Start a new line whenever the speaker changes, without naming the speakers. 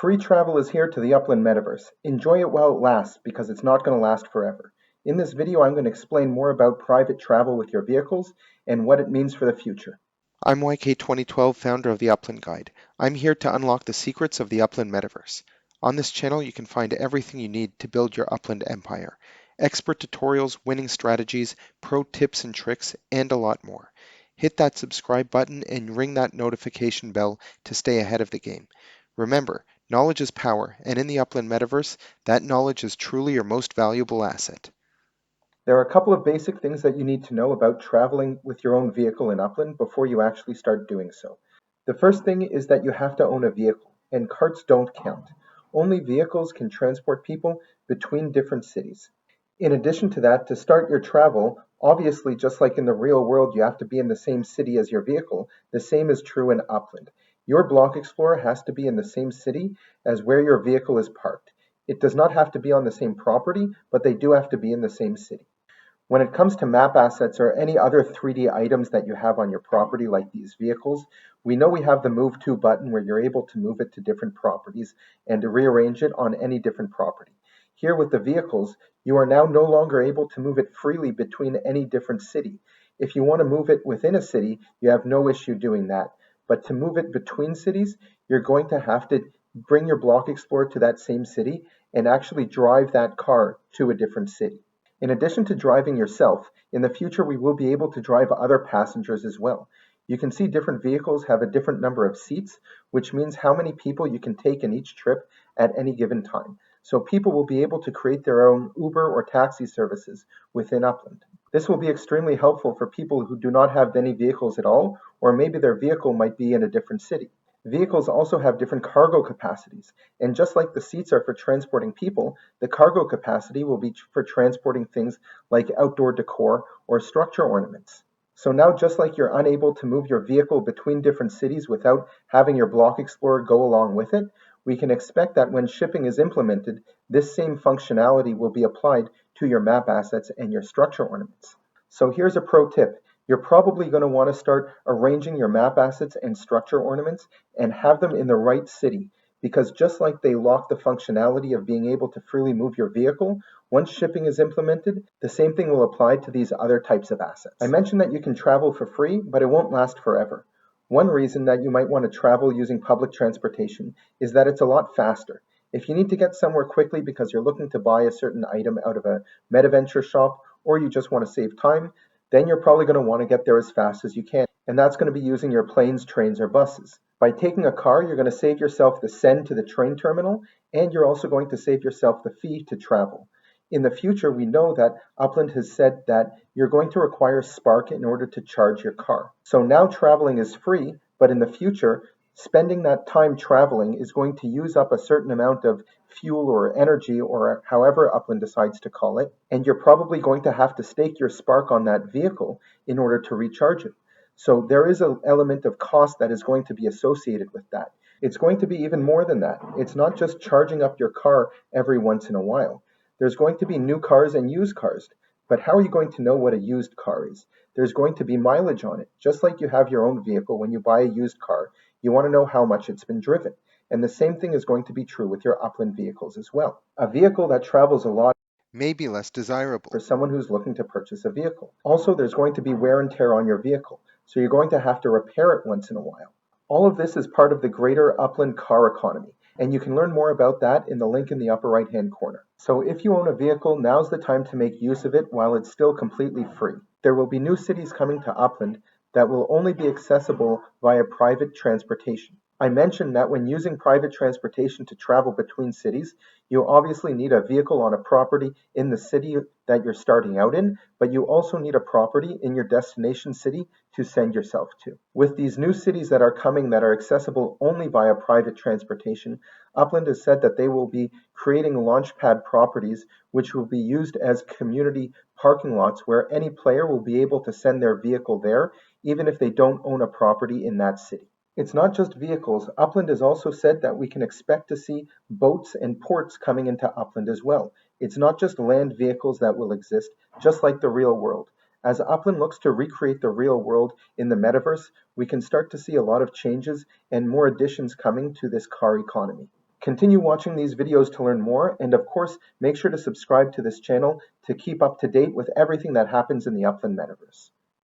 Free travel is here to the Upland Metaverse. Enjoy it while it lasts, because it's not going to last forever. In this video, I'm going to explain more about private travel with your vehicles and what it means for the future.
I'm YK2012, founder of the Upland Guide. I'm here to unlock the secrets of the Upland Metaverse. On this channel, you can find everything you need to build your Upland empire. Expert tutorials, winning strategies, pro tips and tricks, and a lot more. Hit that subscribe button and ring that notification bell to stay ahead of the game. Remember, knowledge is power, and in the Upland Metaverse, that knowledge is truly your most valuable asset.
There are a couple of basic things that you need to know about traveling with your own vehicle in Upland before you actually start doing so. The first thing is that you have to own a vehicle, and carts don't count. Only vehicles can transport people between different cities. In addition to that, to start your travel, obviously just like in the real world you have to be in the same city as your vehicle, the same is true in Upland. Your Block Explorer has to be in the same city as where your vehicle is parked. It does not have to be on the same property, but they do have to be in the same city. When it comes to map assets or any other 3D items that you have on your property, like these vehicles, we know we have the Move To button where you're able to move it to different properties and to rearrange it on any different property. Here with the vehicles, you are now no longer able to move it freely between any different city. If you want to move it within a city, you have no issue doing that. But to move it between cities, you're going to have to bring your Block Explorer to that same city and actually drive that car to a different city. In addition to driving yourself, in the future we will be able to drive other passengers as well. You can see different vehicles have a different number of seats, which means how many people you can take in each trip at any given time. So people will be able to create their own Uber or taxi services within Upland. This will be extremely helpful for people who do not have any vehicles at all, or maybe their vehicle might be in a different city. Vehicles also have different cargo capacities, and just like the seats are for transporting people, the cargo capacity will be for transporting things like outdoor decor or structure ornaments. So now, just like you're unable to move your vehicle between different cities without having your Block Explorer go along with it, we can expect that when shipping is implemented, this same functionality will be applied to your map assets and your structure ornaments. So here's a pro tip. You're probably going to want to start arranging your map assets and structure ornaments and have them in the right city, because just like they lock the functionality of being able to freely move your vehicle, once shipping is implemented, the same thing will apply to these other types of assets. I mentioned that you can travel for free, but it won't last forever. One reason that you might want to travel using public transportation is that it's a lot faster. If you need to get somewhere quickly because you're looking to buy a certain item out of a MetaVenture shop, or you just want to save time, then you're probably going to want to get there as fast as you can, and that's going to be using your planes, trains, or buses. By taking a car, you're going to save yourself the send to the train terminal, and you're also going to save yourself the fee to travel. In the future, we know that Upland has said that you're going to require Spark in order to charge your car. So now traveling is free, but in the future, spending that time traveling is going to use up a certain amount of fuel or energy, or however Upland decides to call it, and you're probably going to have to stake your Spark on that vehicle in order to recharge it. So there is an element of cost that is going to be associated with that. It's going to be even more than that. It's not just charging up your car every once in a while. There's going to be new cars and used cars, but how are you going to know what a used car is? There's going to be mileage on it. Just like you have your own vehicle, when you buy a used car, you want to know how much it's been driven. And the same thing is going to be true with your Upland vehicles as well. A vehicle that travels a lot
May be less desirable.
for someone who's looking to purchase a vehicle. Also, there's going to be wear and tear on your vehicle, so you're going to have to repair it once in a while. All of this is part of the greater Upland car economy, and you can learn more about that in the link in the upper right-hand corner. So if you own a vehicle, now's the time to make use of it while it's still completely free. There will be new cities coming to Upland that will only be accessible via private transportation. I mentioned that when using private transportation to travel between cities, you obviously need a vehicle on a property in the city that you're starting out in, but you also need a property in your destination city to send yourself to. With these new cities that are coming that are accessible only via private transportation, Upland has said that they will be creating launchpad properties which will be used as community parking lots where any player will be able to send their vehicle there even if they don't own a property in that city. It's not just vehicles. Upland has also said that we can expect to see boats and ports coming into Upland as well. It's not just land vehicles that will exist, just like the real world. As Upland looks to recreate the real world in the metaverse, we can start to see a lot of changes and more additions coming to this car economy. Continue watching these videos to learn more, and of course, make sure to subscribe to this channel to keep up to date with everything that happens in the Upland Metaverse.